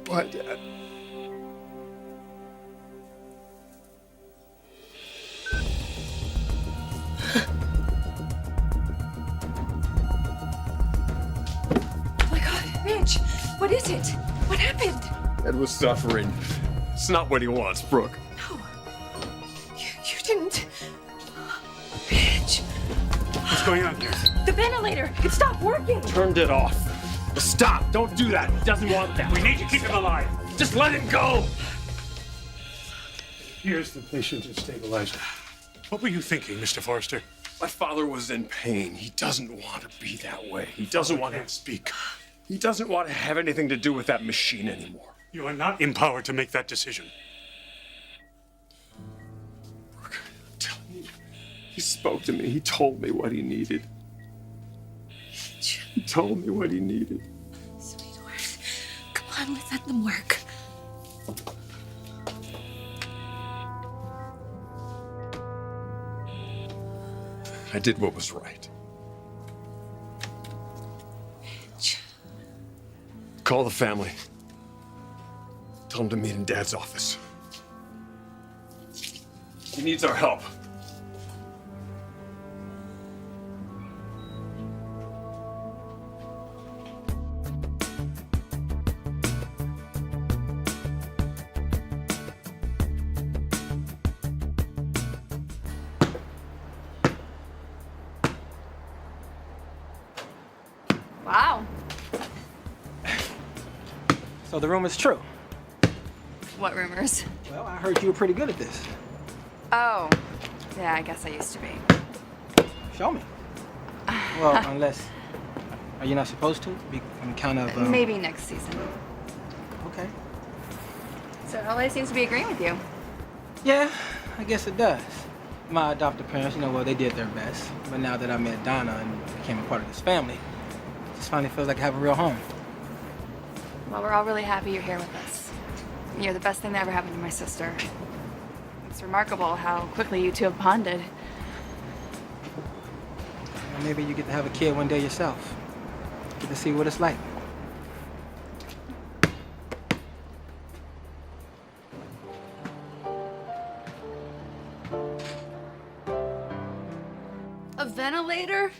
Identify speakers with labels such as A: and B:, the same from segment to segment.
A: What, Dad?
B: Rich, what is it? What happened?
A: Dad was suffering. It's not what he wants, Brooke.
B: No. You didn't. Rich.
C: What's going on here?
B: The ventilator. It stopped working.
A: Turned it off. Stop. Don't do that. He doesn't want that.
C: We need to keep him alive.
A: Just let him go.
C: Here's the patient and stabilizer. What were you thinking, Mr. Forrester?
A: My father was in pain. He doesn't want to be that way. He doesn't want to
C: speak.
A: He doesn't want to have anything to do with that machine anymore.
C: You are not empowered to make that decision.
A: Brooke, I'm telling you, he spoke to me. He told me what he needed. He told me what he needed.
B: Sweetheart, come on, let's let them work.
A: I did what was right. Call the family. Tell them to meet in Dad's office. He needs our help.
B: Wow.
D: So the rumor's true.
B: What rumors?
D: Well, I heard you were pretty good at this.
B: Oh, yeah, I guess I used to be.
D: Show me. Well, unless... Are you not supposed to? I'm kind of...
B: Maybe next season.
D: Okay.
B: So LA seems to be agreeing with you.
D: Yeah, I guess it does. My adopted parents, well, they did their best. But now that I met Donna and became a part of this family, it just finally feels like I have a real home.
B: Well, we're all really happy you're here with us. You're the best thing that ever happened to my sister. It's remarkable how quickly you two have bonded.
D: Well, maybe you get to have a kid one day yourself. Get to see what it's like.
B: A ventilator?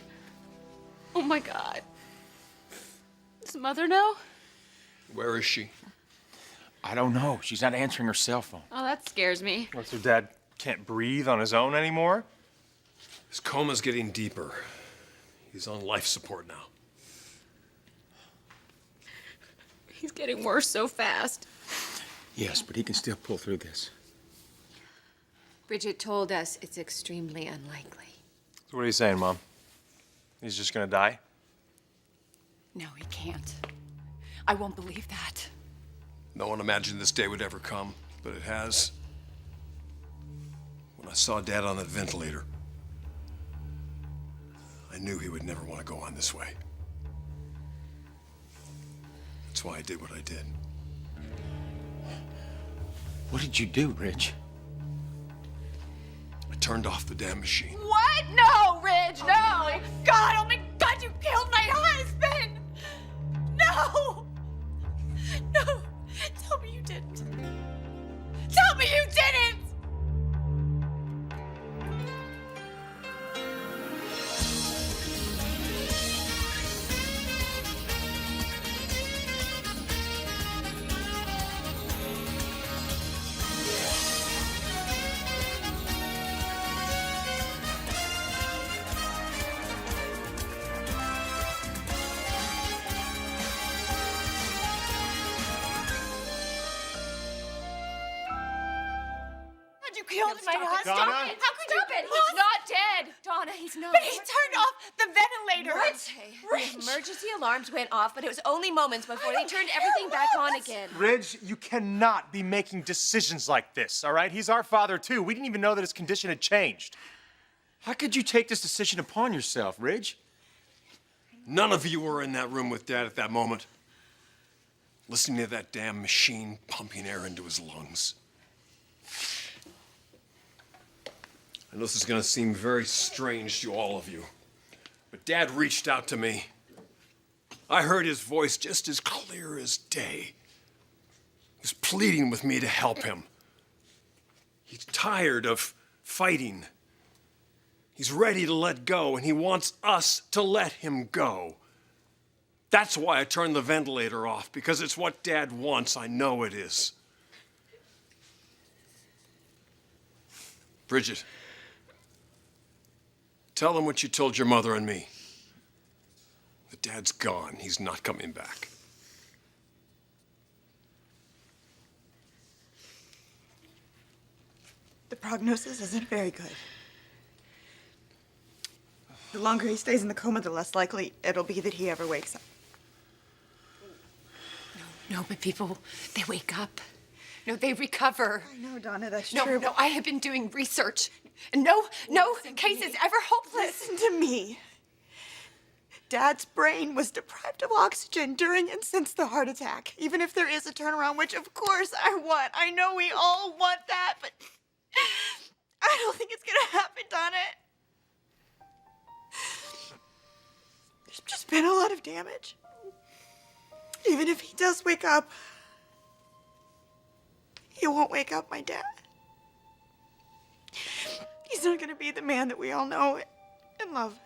B: Oh my God. Does Mother know?
A: Where is she?
E: I don't know. She's not answering her cell phone.
B: Oh, that scares me.
F: What's her dad can't breathe on his own anymore?
A: His coma's getting deeper. He's on life support now.
B: He's getting worse so fast.
E: Yes, but he can still pull through this.
G: Bridget told us it's extremely unlikely.
F: So what are you saying, Mom? He's just gonna die?
B: No, he can't. I won't believe that.
A: No one imagined this day would ever come, but it has. When I saw Dad on that ventilator, I knew he would never want to go on this way. That's why I did what I did.
E: What did you do, Rich?
A: I turned off the damn machine.
B: What? No, Ridge, no! Oh my God, you killed my husband! No! No! Tell me you didn't. Tell me you didn't! You killed my husband.
F: Donna?
B: How could you? He's not dead. Donna, he's not.
G: But he turned off the ventilator.
B: What?
G: The emergency alarms went off, but it was only moments before they turned everything back on again.
F: Ridge, you cannot be making decisions like this, all right? He's our father, too. We didn't even know that his condition had changed.
E: How could you take this decision upon yourself, Ridge?
A: None of you were in that room with Dad at that moment, listening to that damn machine pumping air into his lungs. I know this is gonna seem very strange to all of you, but Dad reached out to me. I heard his voice just as clear as day. He's pleading with me to help him. He's tired of fighting. He's ready to let go, and he wants us to let him go. That's why I turned the ventilator off, because it's what Dad wants. I know it is. Bridget, tell him what you told your mother and me. That Dad's gone. He's not coming back.
B: The prognosis isn't very good. The longer he stays in the coma, the less likely it'll be that he ever wakes up.
H: No, but people, they wake up. No, they recover.
B: I know, Donna, that's
H: No,
B: true.
H: no, I have been doing research. No case is ever hopeless.
B: Listen to me. Dad's brain was deprived of oxygen during and since the heart attack. Even if there is a turnaround, which of course I want. I know we all want that, but I don't think it's gonna happen, Donna. There's just been a lot of damage. Even if he does wake up, he won't wake up my dad. He's not gonna be the man that we all know and love.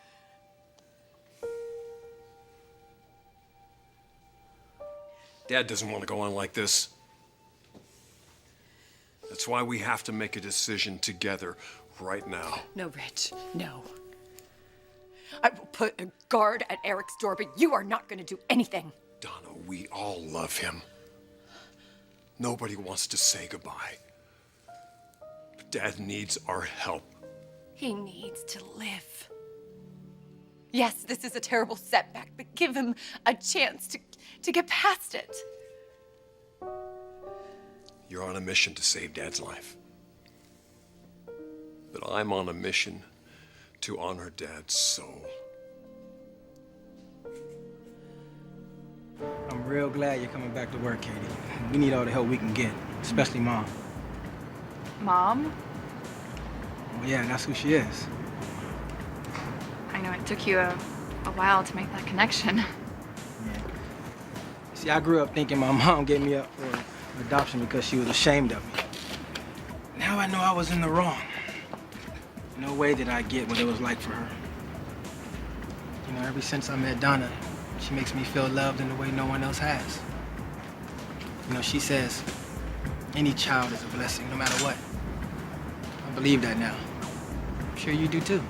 A: Dad doesn't want to go on like this. That's why we have to make a decision together right now.
H: No, Rich, no. I will put a guard at Eric's door, but you are not going to do anything.
A: Donna, we all love him. Nobody wants to say goodbye. But Dad needs our help.
H: He needs to live. Yes, this is a terrible setback, but give him a chance to get past it.
A: You're on a mission to save Dad's life. But I'm on a mission to honor Dad's soul.
D: I'm real glad you're coming back to work, Katie. We need all the help we can get, especially Mom.
I: Mom?
D: Well, yeah, that's who she is.
I: I know it took you a while to make that connection.
D: Yeah. See, I grew up thinking my mom gave me up for adoption because she was ashamed of me. Now I know I was in the wrong. No way did I get what it was like for her. You know, ever since I met Donna, she makes me feel loved in a way no one else has. You know, she says any child is a blessing, no matter what. I believe that now. I'm sure you do too.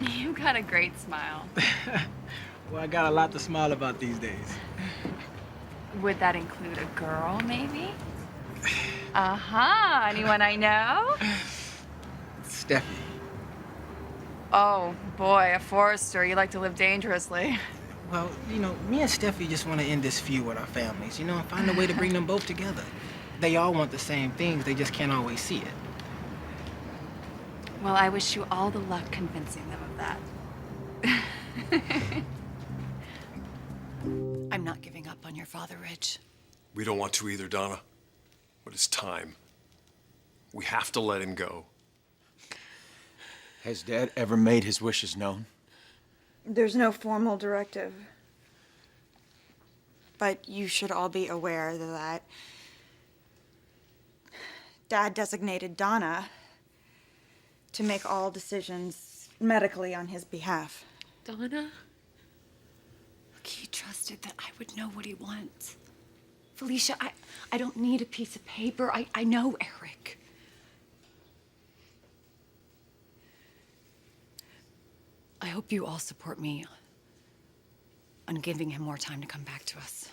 I: You've got a great smile.
D: Well, I got a lot to smile about these days.
I: Would that include a girl, maybe? Uh-huh. Anyone I know?
D: Steffi.
I: Oh, boy, a Forrester. You like to live dangerously.
D: Well, you know, me and Steffi just want to end this feud with our families, you know, and find a way to bring them both together. They all want the same things, they just can't always see it.
I: Well, I wish you all the luck convincing them of that.
H: I'm not giving up on your father, Rich.
A: We don't want to either, Donna. But it's time. We have to let him go.
E: Has Dad ever made his wishes known?
B: There's no formal directive. But you should all be aware that Dad designated Donna to make all decisions medically on his behalf.
H: Donna? Look, he trusted that I would know what he wants. Felicia, I don't need a piece of paper. I know Eric. I hope you all support me on giving him more time to come back to us.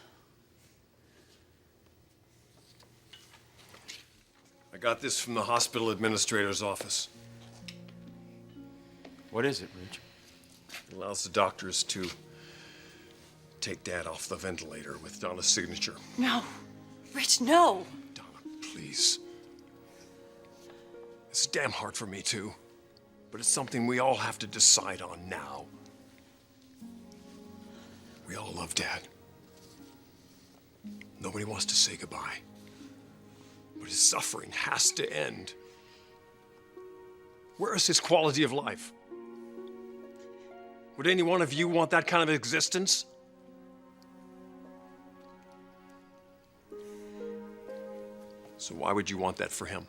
A: I got this from the hospital administrator's office.
E: What is it, Rich?
A: It allows the doctors to take Dad off the ventilator with Donna's signature.
H: No. Rich, no.
A: Donna, please. It's damn hard for me, too. But it's something we all have to decide on now. We all love Dad. Nobody wants to say goodbye. But his suffering has to end. Where is his quality of life? Would any one of you want that kind of existence? So why would you want that for him?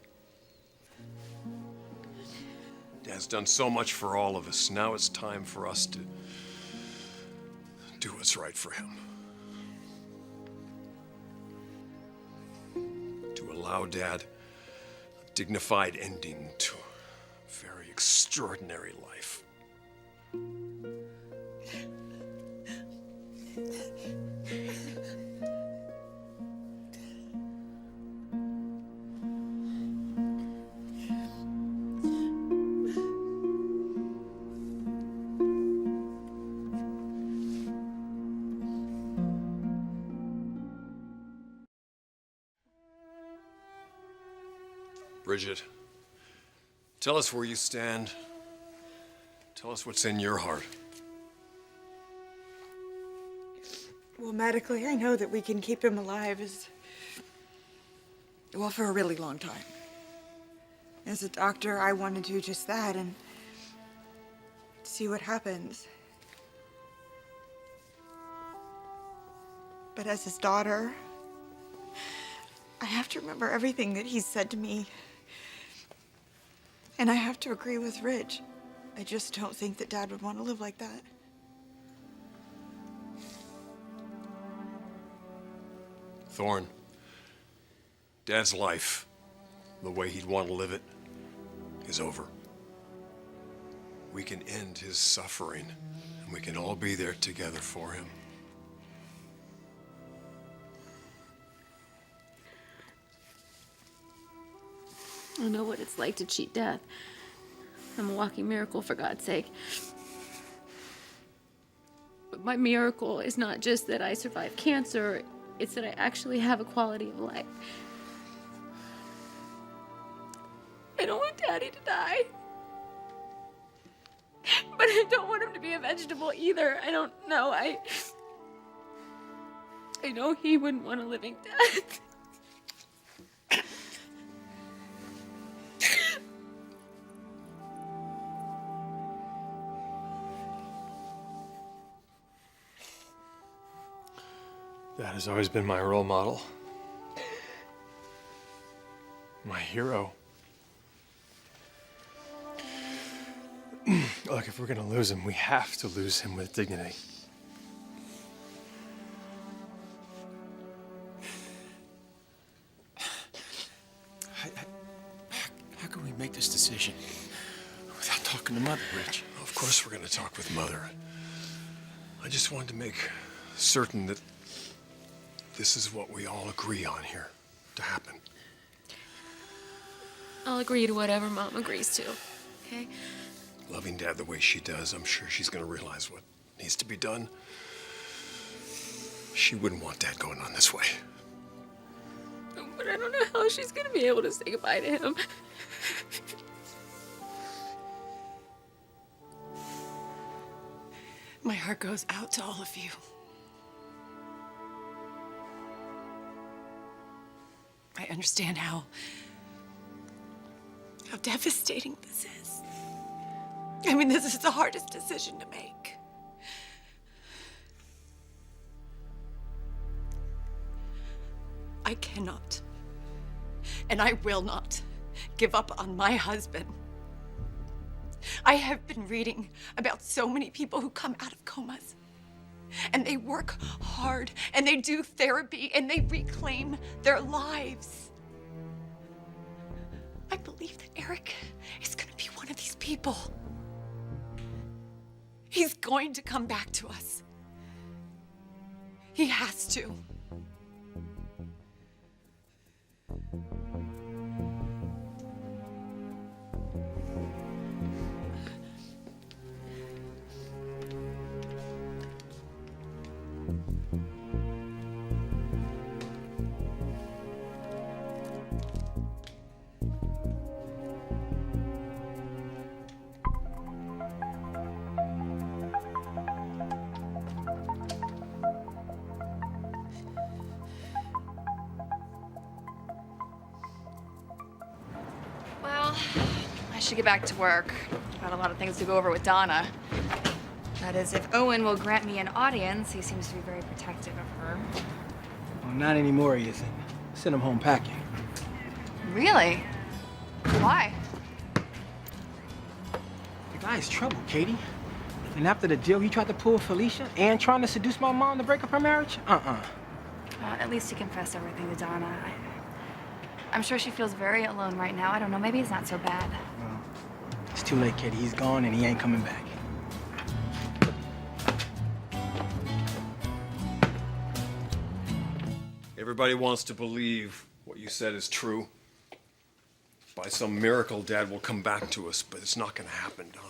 A: Dad's done so much for all of us. Now it's time for us to do what's right for him. To allow Dad a dignified ending to a very extraordinary life. Bridget, tell us where you stand. Tell us what's in your heart.
B: Well, medically, I know that we can keep him alive for a really long time. As a doctor, I want to do just that and see what happens. But as his daughter, I have to remember everything that he's said to me. And I have to agree with Rich. I just don't think that Dad would want to live like that.
A: Thorne, Dad's life, the way he'd want to live it, is over. We can end his suffering, and we can all be there together for him.
J: I know what it's like to cheat death. I'm a walking miracle, for God's sake. But my miracle is not just that I survived cancer, it's that I actually have a quality of life. I don't want Daddy to die. But I don't want him to be a vegetable either. I don't know. I know he wouldn't want a living death.
F: Dad has always been my role model. My hero. Look, if we're gonna lose him, we have to lose him with dignity.
D: How can we make this decision without talking to Mother, Rich?
A: Of course we're gonna talk with Mother. I just wanted to make certain that this is what we all agree on here to happen.
J: I'll agree to whatever Mom agrees to, okay?
A: Loving Dad the way she does, I'm sure she's gonna realize what needs to be done. She wouldn't want Dad going on this way.
J: But I don't know how she's gonna be able to say goodbye to him.
B: My heart goes out to all of you. I understand how devastating this is. I mean, this is the hardest decision to make. I cannot, and I will not, give up on my husband. I have been reading about so many people who come out of comas, and they work hard, and they do therapy, and they reclaim their lives. I believe that Eric is going to be one of these people. He's going to come back to us. He has to.
I: I should get back to work. Got a lot of things to go over with Donna. That is, if Owen will grant me an audience, he seems to be very protective of her.
D: Well, not anymore, he isn't. Send him home packing.
I: Really? Why?
D: The guy's trouble, Katie. And after the deal he tried to pull with Felicia and trying to seduce my mom to break up her marriage?
I: Well, at least he confessed everything to Donna. I'm sure she feels very alone right now. I don't know, maybe it's not so bad.
D: Well, it's too late, Katie. He's gone and he ain't coming back.
A: Everybody wants to believe what you said is true. By some miracle, Dad will come back to us, but it's not going to happen, Donna.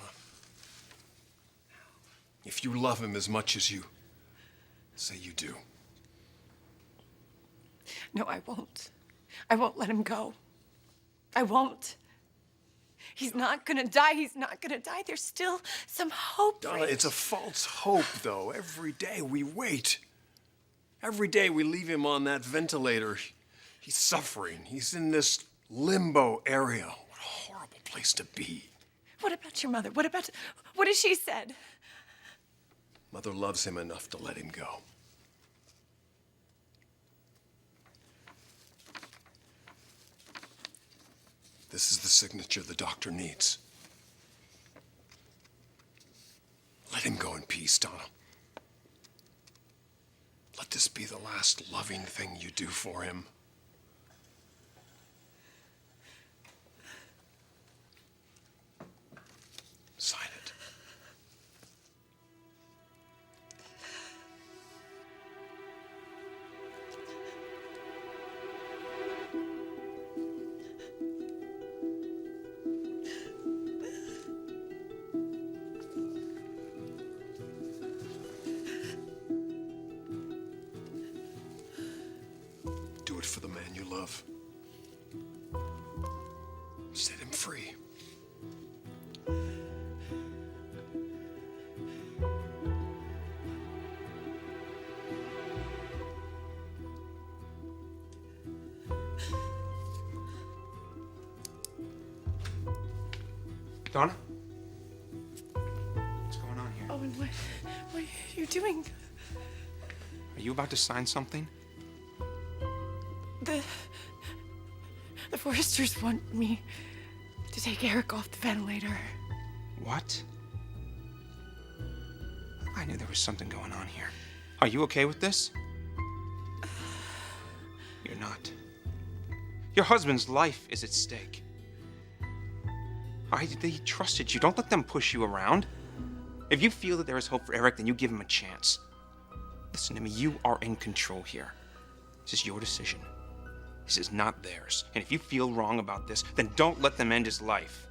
A: If you love him as much as you say you do.
B: No, I won't. I won't let him go. I won't. He's not gonna die. He's not gonna die. There's still some hope.
A: Donna, it's a false hope, though. Every day we wait. Every day we leave him on that ventilator. He's suffering. He's in this limbo area. What a horrible place to be.
B: What about your mother? What has she said?
A: Mother loves him enough to let him go. This is the signature the doctor needs. Let him go in peace, Donna. Let this be the last loving thing you do for him. Sign it. Do it for the man you love. Set him free.
E: Donna? What's going on here?
B: Owen, what are you doing?
E: Are you about to sign something?
B: The Forresters want me to take Eric off the ventilator.
E: What? I knew there was something going on here. Are you okay with this? You're not. Your husband's life is at stake. They trusted you. Don't let them push you around. If you feel that there is hope for Eric, then you give him a chance. Listen to me, you are in control here. This is your decision. This is not theirs. And if you feel wrong about this, then don't let them end his life.